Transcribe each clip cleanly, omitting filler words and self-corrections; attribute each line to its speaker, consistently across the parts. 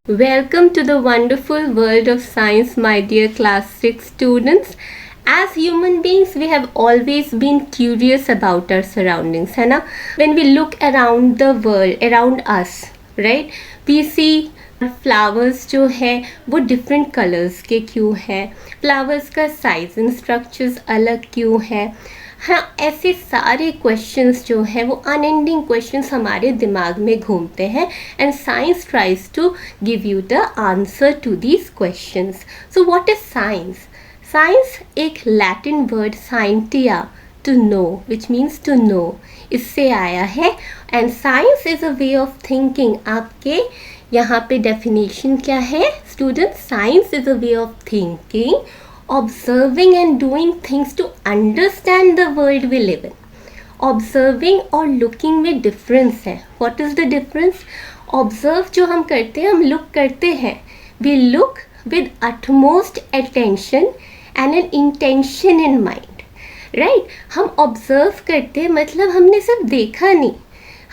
Speaker 1: Welcome to the wonderful world of science, my dear class 6 students. As human beings, we have always been curious about our surroundings, है ना? When we look around the world, around us, right? We see flowers जो है वो different colours के क्यों है, flowers का size and structures अलग क्यों है. हाँ, ऐसे सारे क्वेश्चंस जो है वो अनएंडिंग क्वेश्चंस हमारे दिमाग में घूमते हैं and science tries to give you the answer to these questions. So what is science? Science एक Latin word scientia, to know, which means to know, इससे आया है. And science is a way of thinking. आपके यहाँ पे definition क्या है student? Science is a way of thinking, observing and doing things to understand the world we live in. Observing और looking में difference है. What is the difference? Observe जो हम करते हैं, हम look करते हैं. We look with utmost attention and an intention in mind. Right? हम observe करते हैं मतलब हमने सिर्फ देखा नहीं,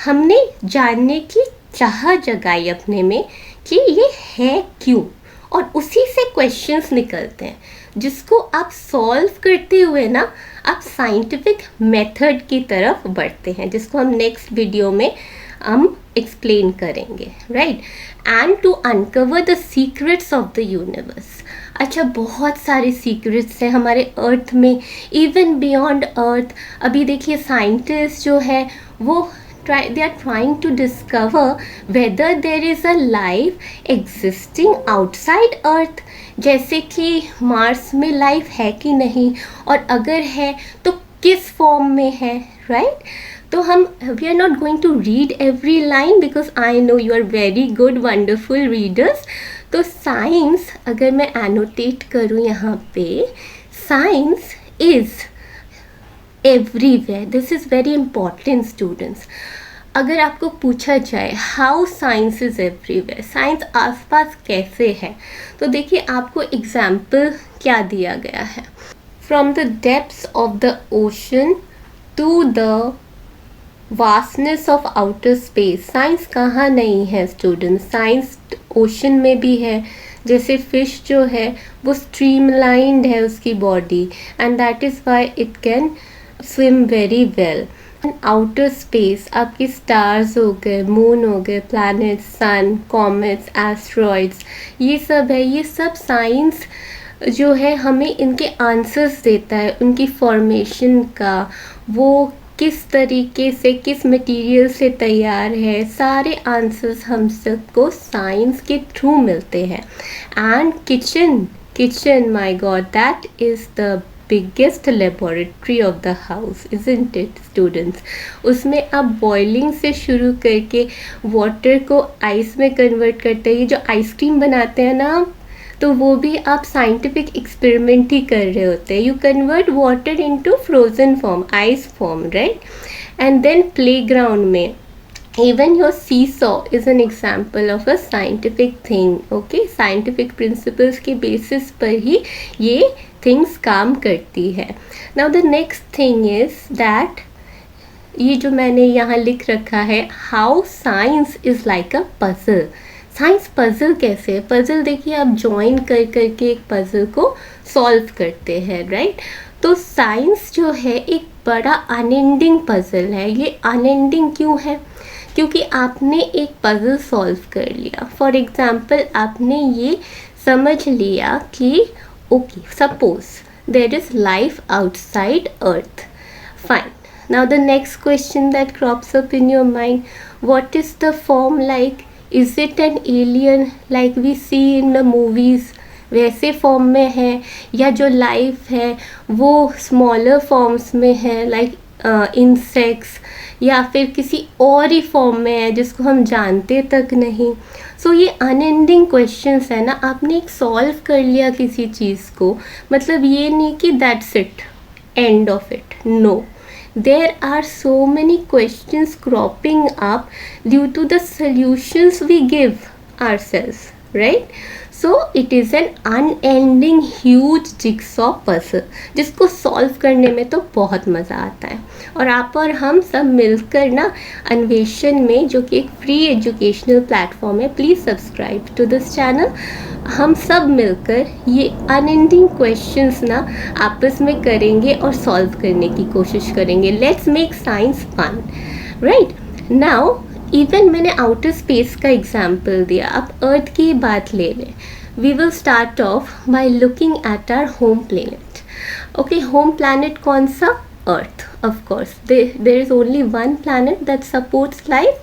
Speaker 1: हमने जानने की चाह जगाई अपने में कि ये है क्यों, और उसी से क्वेश्चंस निकलते हैं जिसको आप सॉल्व करते हुए ना आप साइंटिफिक मेथड की तरफ बढ़ते हैं, जिसको हम नेक्स्ट वीडियो में हम एक्सप्लेन करेंगे. Right? And to uncover the secrets of the universe. अच्छा, बहुत सारे सीक्रेट्स हैं हमारे अर्थ में, इवन बियॉन्ड अर्थ. अभी देखिए साइंटिस्ट जो है वो they are trying to discover whether there is a life existing outside earth. जैसे कि मार्स में लाइफ है कि नहीं, और अगर है तो किस फॉर्म में है. राइट? तो हम we are not going to read every line because I know you are very good wonderful readers. तो साइंस अगर मैं एनोटेट करूँ यहाँ पे, science is everywhere. This is very important students. अगर आपको पूछा जाए how science is everywhere, science आसपास कैसे है, तो देखिए आपको एग्जाम्पल क्या दिया गया है. From the depths of the ocean to the vastness of outer space. Science कहाँ नहीं है स्टूडेंट? साइंस ओशन में भी है. जैसे फिश जो है वो स्ट्रीमलाइंड है उसकी body, and that is why it can swim very well. Outer space आपके स्टार्स हो गए, मून हो गए, प्लैनेट्स, सन, कॉमेट्स, एस्ट्रॉइड्स, ये सब है. ये सब साइंस जो है हमें इनके आंसर्स देता है, उनकी फॉर्मेशन का, वो किस तरीके से किस मटेरियल से तैयार है, सारे आंसर्स हम सबको साइंस के थ्रू मिलते हैं. And kitchen my God, that is the biggest laboratory of the house, isn't it students? उसमें आप बॉइलिंग से शुरू करके वाटर को आइस में कन्वर्ट करते हैं. ये जो आइसक्रीम बनाते हैं ना, तो वो भी आप साइंटिफिक एक्सपेरिमेंट ही कर रहे होते हैं. You convert water into frozen form, ice form, right? And then playground में even your seesaw is an example of a scientific thing. okay, scientific principles के basis पर ही ये things काम करती है. now the next thing is that ये जो मैंने यहाँ लिख रखा है, how science is like a puzzle. Science puzzle कैसे है? पजल देखिए आप ज्वाइन कर करके एक पजल को सॉल्व करते हैं. राइट? तो साइंस जो है एक बड़ा अनएंडिंग पजल है. ये अनएंडिंग क्यों है? क्योंकि आपने एक पजल सॉल्व कर लिया. फॉर एग्जाम्पल आपने ये समझ लिया कि okay, suppose there is life outside earth. Fine. Now the next question that crops up in your mind, what is the form like? Is it an alien like we see in the movies, वैसे form में है, या जो life है वो smaller forms में है like insects, या फिर किसी और ही फॉर्म में है जिसको हम जानते तक नहीं. सो ये अनएंडिंग क्वेश्चंस है ना. आपने एक सॉल्व कर लिया किसी चीज़ को, मतलब ये नहीं कि that's it, end of it. No, there are so many questions cropping up due to the solutions we give ourselves. Right? So it is an unending huge jigsaw puzzle जिसको सॉल्व करने में तो बहुत मज़ा आता है। और आप और हम सब मिलकर ना अन्वेषण में, जो कि एक फ्री एजुकेशनल प्लेटफॉर्म है, please subscribe to this channel. हम सब मिलकर ये अनएंडिंग क्वेश्चंस ना आपस में करेंगे और सॉल्व करने की कोशिश करेंगे। Let's make science fun, right. Now even मैंने आउटर स्पेस का एग्जाम्पल दिया, अब अर्थ की बात ले लें। We will start off by looking at our home planet. Okay, home planet कौन सा? Earth. Of course there is only one planet that supports life,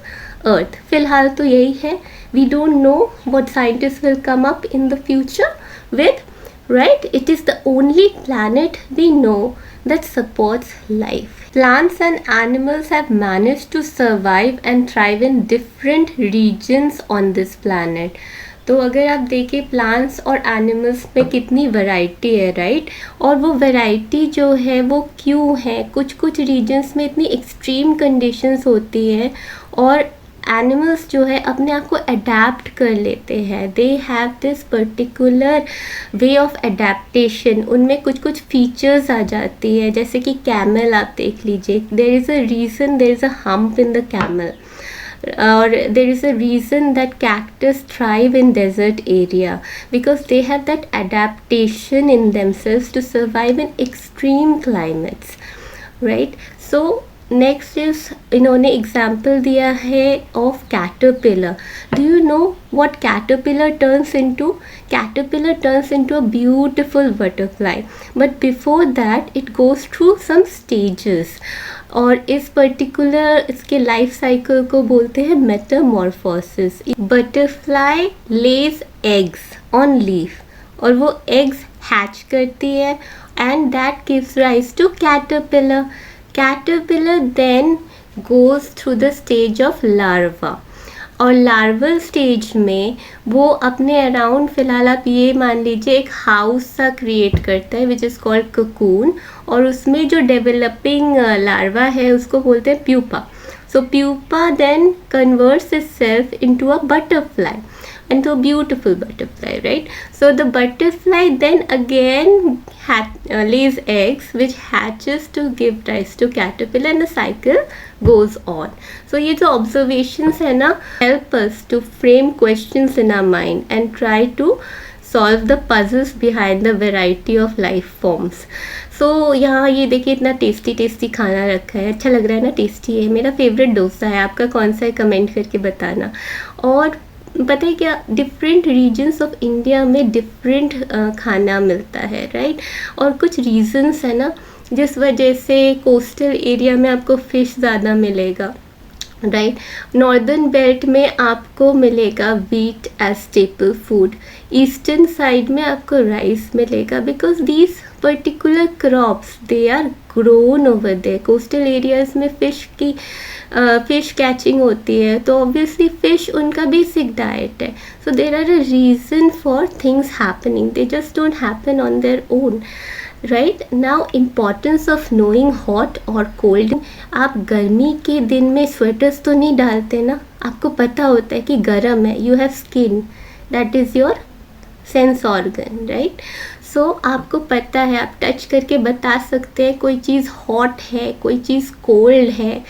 Speaker 1: earth. फिलहाल तो यही है। We don't know what scientist will come up in the future with, right? It is the only planet we know that supports life. Plants and animals have managed to survive and thrive in different regions on this planet. तो अगर आप देखें plants और animals में कितनी variety है, right? और वो वैरायटी जो है वो क्यों है? कुछ कुछ रीजन्स में इतनी एक्सट्रीम कंडीशंस होती है और एनिमल्स जो है अपने आप को अडेप्ट कर लेते हैं। They have this particular way of adaptation. उनमें कुछ कुछ फीचर्स आ जाती है, जैसे कि कैमल आप देख लीजिए, there is a reason, there is a hump in the camel, or there is a reason that cactus thrive in desert area because they have that adaptation in themselves to survive in extreme climates, right? So next is, इन्होंने example दिया है of caterpillar. Do you know what caterpillar turns into? Caterpillar turns into a beautiful butterfly, but before that it goes through some stages. और इस particular इसके life cycle को बोलते हैं metamorphosis. Butterfly lays eggs on leaf और वो eggs hatch करती है and that gives rise to caterpillar. Caterpillar then goes through the stage of larva और लार्वल स्टेज में वो अपने अराउंड, फिलहाल आप ये मान लीजिए, एक हाउस सा क्रिएट करता है विच इज़ कॉल्ड ककून, और उसमें जो डेवलपिंग लार्वा है उसको बोलते हैं pupa. So pupa then converts itself into a butterfly, into a beautiful butterfly, right? So the butterfly then again lays eggs which hatches to give rise to caterpillar and the cycle goes on. So ये जो observations है ना help us to frame questions in our mind and try to solve the puzzles behind the variety of life forms. So यहाँ ये देखिए इतना tasty tasty खाना रखा है, अच्छा लग रहा है ना? टेस्टी है, मेरा फेवरेट डोसा है। आपका कौन सा है कमेंट करके बताना। और पता है क्या, डिफरेंट रीजन्स ऑफ इंडिया में डिफरेंट खाना मिलता है, राइट? और कुछ रीजन्स है ना जिस वजह से कोस्टल एरिया में आपको फ़िश ज़्यादा मिलेगा, राइट? नॉर्दर्न बेल्ट में आपको मिलेगा wheat as staple food, eastern side में आपको राइस मिलेगा, because these particular crops they are grown over there. Coastal areas में फ़िश कैचिंग होती है तो ऑब्वियसली फ़िश उनका बेसिक डाइट है। So there are a reason for things happening, they just don't happen on their own, right? Now importance of knowing hot और cold. आप गर्मी के दिन में स्वेटर्स तो नहीं डालते ना, आपको पता होता है कि गर्म है, you have skin, that is your sense organ, right? So आपको पता है, आप टच करके बता सकते हैं कोई चीज़ हॉट है, कोई चीज़ कोल्ड है।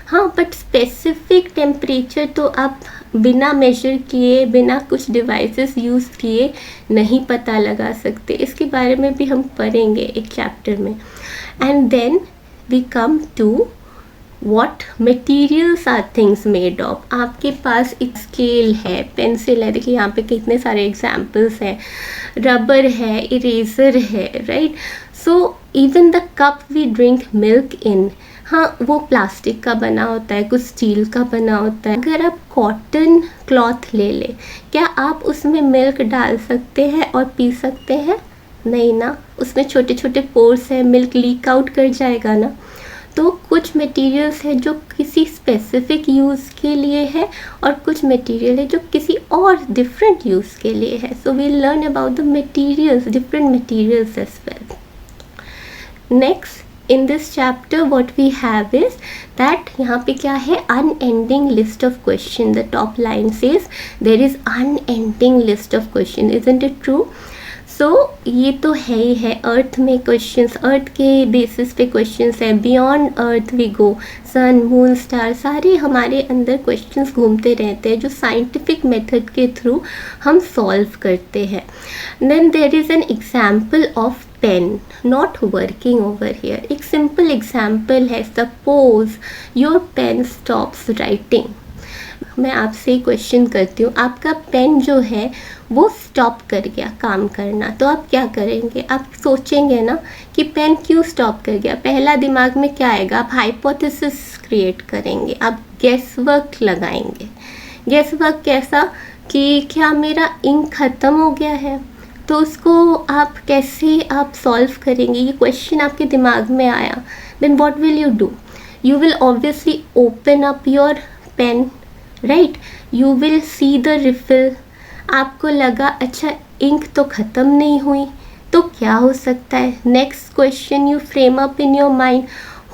Speaker 1: हाँ, बट स्पेसिफिक टेम्परेचर तो आप बिना मेजर किए, बिना कुछ डिवाइसेस यूज़ किए नहीं पता लगा सकते। इसके बारे में भी हम पढ़ेंगे एक चैप्टर में। And then we come to what materials are things made of. आपके पास एक स्केल है, पेंसिल है, देखिए यहाँ पे कितने सारे एग्जाम्पल्स हैं, रबर है, इरेजर है, right? So even the cup we drink milk in, हाँ वो प्लास्टिक का बना होता है, कुछ स्टील का बना होता है। अगर आप कॉटन क्लॉथ ले लें, क्या आप उसमें मिल्क डाल सकते हैं और पी सकते हैं? नहीं ना, उसमें छोटे छोटे पोर्स हैं, मिल्क लीक आउट कर जाएगा ना। तो कुछ मटेरियल्स है जो किसी स्पेसिफिक यूज़ के लिए है और कुछ मटेरियल है जो किसी और डिफरेंट यूज़ के लिए है। So we learn about the materials, different materials as well. Next in this chapter what we have is that यहाँ पे क्या है, unending list of question. The top line says there is unending list of question. Isn't it true? So ये तो है ही है. अर्थ में questions, अर्थ के बेसिस पे क्वेश्चंस है. Beyond earth we go, sun, moon, star, सारे हमारे अंदर क्वेश्चंस घूमते रहते हैं जो साइंटिफिक मेथड के थ्रू हम सॉल्व करते हैं. Then there is an example of pen not working over here. एक सिंपल एग्जाम्पल है, suppose your pen stops writing. मैं आपसे क्वेश्चन करती हूँ, आपका पेन जो है वो स्टॉप कर गया काम करना, तो आप क्या करेंगे? आप सोचेंगे ना कि पेन क्यों स्टॉप कर गया. पहला दिमाग में क्या आएगा? आप हाइपोथेसिस क्रिएट करेंगे, आप गेस वर्क लगाएंगे. गेस वर्क कैसा कि क्या मेरा इंक ख़त्म हो गया है, तो उसको आप कैसे आप सॉल्व करेंगे. ये क्वेश्चन आपके दिमाग में आया. Then what will you do? You will obviously open up your pen, right. You will see the refill. आपको लगा अच्छा इंक तो ख़त्म नहीं हुई, तो क्या हो सकता है? Next question you frame up in your mind.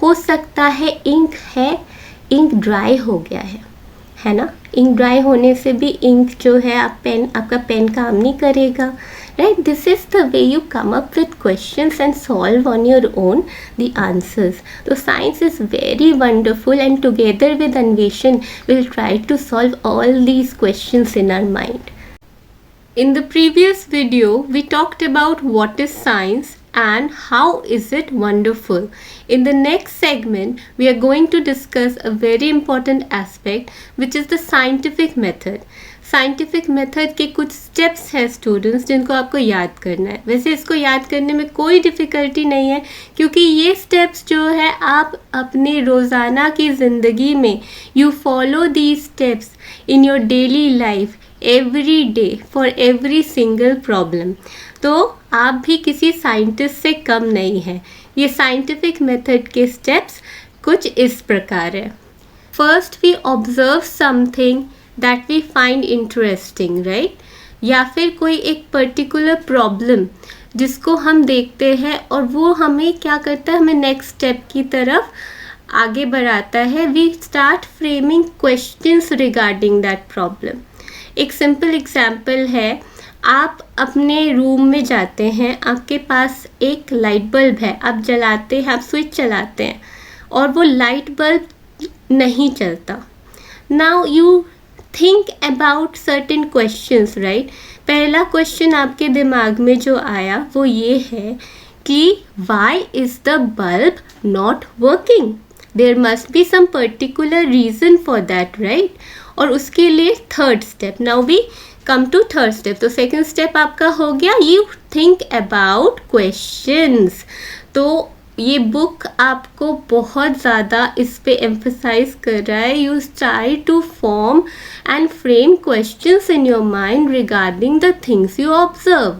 Speaker 1: हो सकता है इंक है, इंक ड्राई हो गया है ना. इंक ड्राई होने से भी इंक जो है आपका पेन काम नहीं करेगा, right. This is the way you come up with questions and solve on your own the answers. तो science is very wonderful and together with Anveshan will try to solve all these questions in our mind. In the previous video, we talked about what is science and how is it wonderful. In the next segment, we are going to discuss a very important aspect which is the scientific method. Scientific method के कुछ steps हैं students जिनको आपको याद करना है. वैसे इसको याद करने में कोई डिफ़िकल्टी नहीं है क्योंकि ये स्टेप्स जो है आप अपने रोज़ाना की ज़िंदगी में you follow these steps in your daily life every day for every single problem. तो आप भी किसी साइंटिस्ट से कम नहीं है. ये साइंटिफिक मेथड के स्टेप्स कुछ इस प्रकार है. First we observe something that we find interesting, right. या फिर कोई एक पर्टिकुलर प्रॉब्लम जिसको हम देखते हैं और वो हमें क्या करता है, हमें नेक्स्ट स्टेप की तरफ आगे बढ़ाता है. We start framing questions regarding that problem. एक सिंपल एग्जाम्पल है, आप अपने रूम में जाते हैं, आपके पास एक लाइट बल्ब है, आप जलाते हैं, आप स्विच चलाते हैं और वो लाइट बल्ब नहीं चलता. Now you think about certain questions, right. पहला क्वेश्चन आपके दिमाग में जो आया वो ये है कि why is the bulb not working. There must be some particular reason for that, right. और उसके लिए third step, now we come to third step. तो सेकंड स्टेप आपका हो गया यू थिंक अबाउट क्वेश्चंस. तो ये बुक आपको बहुत ज़्यादा इस पे एम्फसाइज कर रहा है. You try to form and frame questions in your mind regarding the things you observe.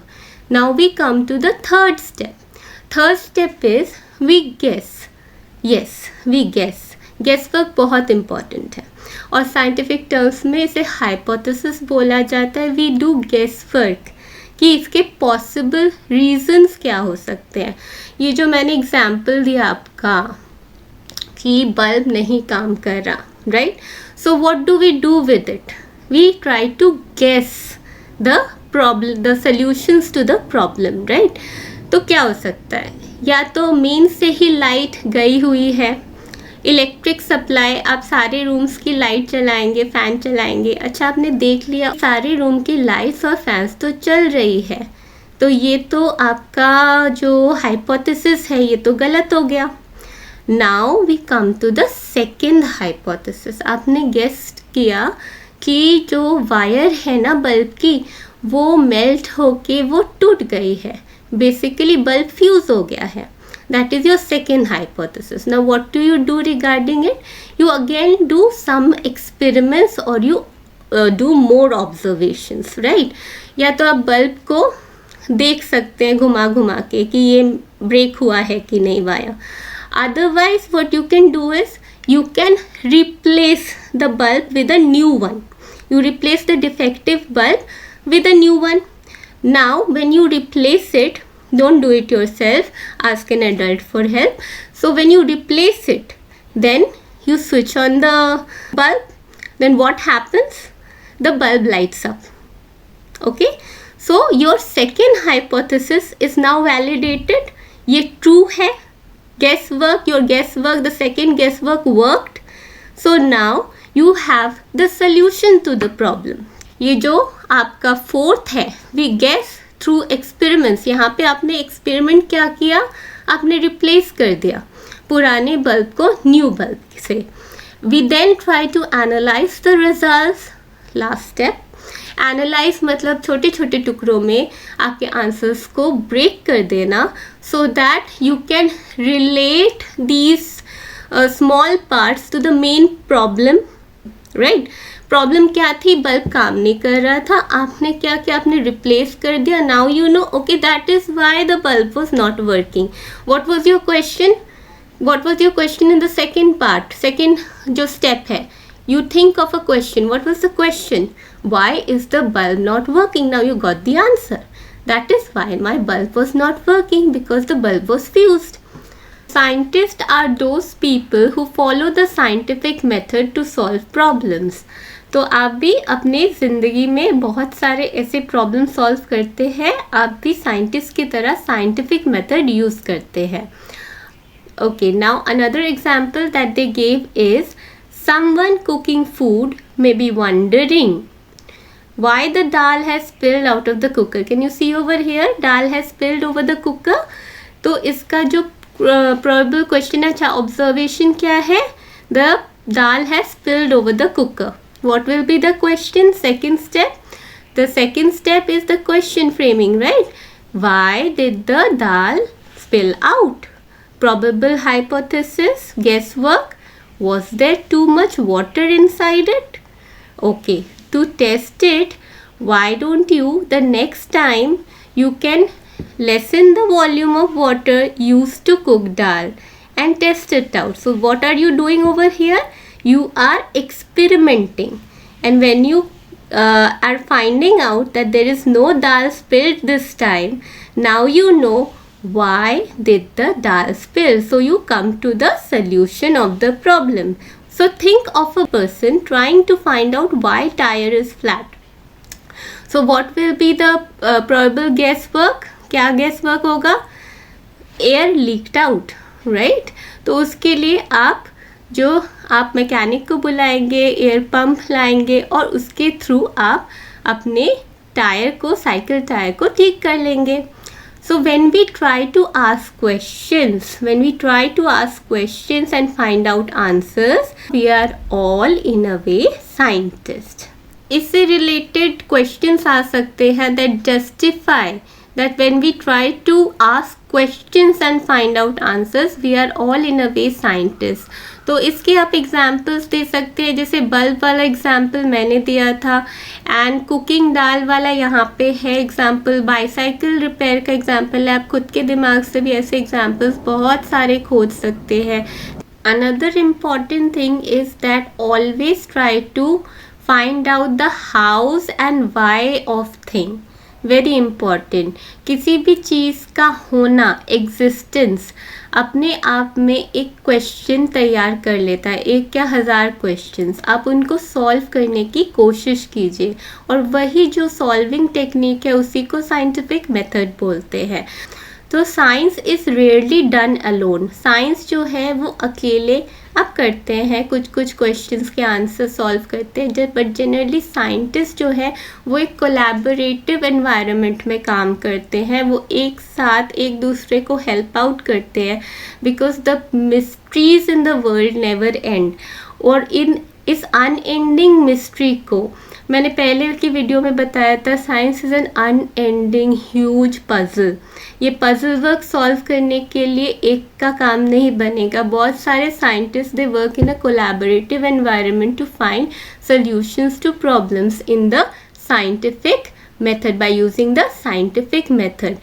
Speaker 1: Now we come to the third step. Third step is we guess. Yes, we guess. Guess work बहुत important है और scientific terms में इसे hypothesis बोला जाता है. We do guess work कि इसके पॉसिबल रीजंस क्या हो सकते हैं. ये जो मैंने एग्जाम्पल दिया आपका कि बल्ब नहीं काम कर रहा, right. So what do we do with it? We try to guess the problem, the solutions to the problem, right. तो क्या हो सकता है? या तो मेन से ही लाइट गई हुई है, इलेक्ट्रिक सप्लाई, आप सारे रूम्स की लाइट चलाएंगे, फ़ैन चलाएंगे. अच्छा, आपने देख लिया सारे रूम की लाइट्स और फैंस तो चल रही है, तो ये तो आपका जो हाइपोथेसिस है ये तो गलत हो गया. Now we come to the second hypothesis. आपने गेस किया कि जो वायर है ना बल्ब की वो मेल्ट होके वो टूट गई है, बेसिकली बल्ब फ्यूज़ हो गया है. That is your second hypothesis. Now what do you do regarding it? You again do some experiments or you do more observations, right? या तो आप बल्ब को देख सकते हैं घुमा घुमा के कि ये ब्रेक हुआ है कि नहीं wire. Otherwise what you can do is you can replace the bulb with a new one. You replace the defective bulb with a new one. Now when you replace it, don't do it yourself, ask an adult for help. So when you replace it, then you switch on the bulb, then what happens? The bulb lights up. Okay, so your second hypothesis is now validated. ये true है. Guesswork, your guesswork, the second guesswork worked. So now you have the solution to the problem. ये जो आपका fourth है, we guess through experiments. यहाँ पे आपने experiment क्या किया? आपने replace कर दिया पुराने बल्ब को न्यू बल्ब से. We then try to analyze the results. Last step. Analyze मतलब छोटे छोटे टुकड़ों में आपके आंसर्स को ब्रेक कर देना, so that you can relate these small parts to the main problem, right? Problem क्या थी? बल्ब काम नहीं कर रहा था. आपने क्या किया? आपने रिप्लेस कर दिया. Now you know, okay, that is why the bulb was not working. What was your question? What was your question in the second part? Second जो स्टेप है, you think of a question. What was the question? Why is the bulb not working? Now you got the answer. That is why my bulb was not working, because the bulb was fused. Scientists are those people who follow the scientific method to solve problems. तो आप भी अपने ज़िंदगी में बहुत सारे ऐसे problem solve करते हैं. आप भी साइंटिस्ट की तरह साइंटिफिक मेथड यूज़ करते हैं. Okay, now another example that they gave is someone cooking food may be wondering why the dal has spilled out of the cooker. Can you see over here? Dal has spilled over the cooker. तो इसका जो probable question है, अच्छा observation क्या है? The dal has spilled over the cooker. What will be the question? Second step. The second step is the question framing, right? Why did the dal spill out? Probable hypothesis, guesswork. Was there too much water inside it? Okay, to test it, why don't you, the next time, you can lessen the volume of water used to cook dal and test it out. So what are you doing over here? You are experimenting, and when you are finding out that there is no dal spilled this time, now you know why did the dal spill. So you come to the solution of the problem. So think of a person trying to find out why tire is flat. So what will be the probable guesswork? क्या guesswork होगा? Air leaked out, right? तो उसके लिए आप mechanic को बुलाएंगे, air pump लाएंगे और उसके थ्रू आप अपने साइकिल टायर को ठीक कर लेंगे. So when we try to ask questions and find out answers, we are all in a way scientists. इससे related questions आ सकते हैं that justify that when we try to ask questions and find out answers, we are all in a way scientists. तो इसके आप examples दे सकते हैं, जैसे bulb वाला एग्जाम्पल मैंने दिया था, एंड कुकिंग दाल वाला यहाँ पे है एग्जाम्पल. बाईसाइकिल रिपेयर का एग्जाम्पल है. आप खुद के दिमाग से भी ऐसे एग्जाम्पल्स बहुत सारे खोज सकते हैं. Another important thing is that always try to find out the hows and why of thing. Very important. किसी भी चीज़ का होना, एग्जिस्टेंस, अपने आप में एक क्वेश्चन तैयार कर लेता है. एक क्या 1000 क्वेश्चंस. आप उनको सॉल्व करने की कोशिश कीजिए, और वही जो सॉल्विंग टेक्निक है उसी को साइंटिफिक मेथड बोलते हैं. तो science is rarely done alone. Science जो है वो अकेले आप करते हैं, कुछ क्वेश्चंस के आंसर सॉल्व करते हैं, बट जनरली साइंटिस्ट जो है वो एक कोलैबोरेटिव एनवायरनमेंट में काम करते हैं. वो एक साथ एक दूसरे को हेल्प आउट करते हैं, because the mysteries in the world never and. और इस अनएंडिंग मिस्ट्री को मैंने पहले की वीडियो में बताया था, science is an unending huge puzzle. ये पजल वर्क सॉल्व करने के लिए एक का काम नहीं बनेगा. बहुत सारे scientist they work in a collaborative environment to find solutions to problems in the scientific method, by using the scientific method.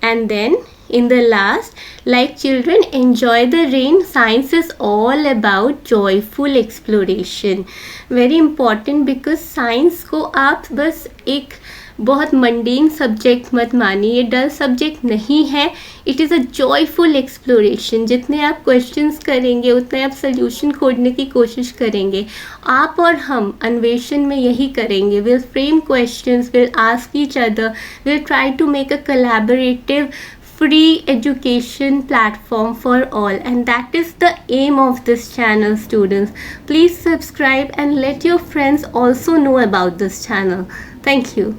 Speaker 1: And then in the last, like children enjoy the rain, science is all about joyful exploration. Very important, because science को आप बस एक बहुत mundane subject मत मानिए, ये डल subject नहीं है. It is a joyful exploration. जितने आप क्वेश्चंस करेंगे उतने आप सोल्यूशन खोजने की कोशिश करेंगे. आप और हम अन्वेषण में यही करेंगे. Will frame questions, will ask each other, will try to make a collaborative free education platform for all, and that is the aim of this channel, students. Please subscribe and let your friends also know about this channel. Thank you.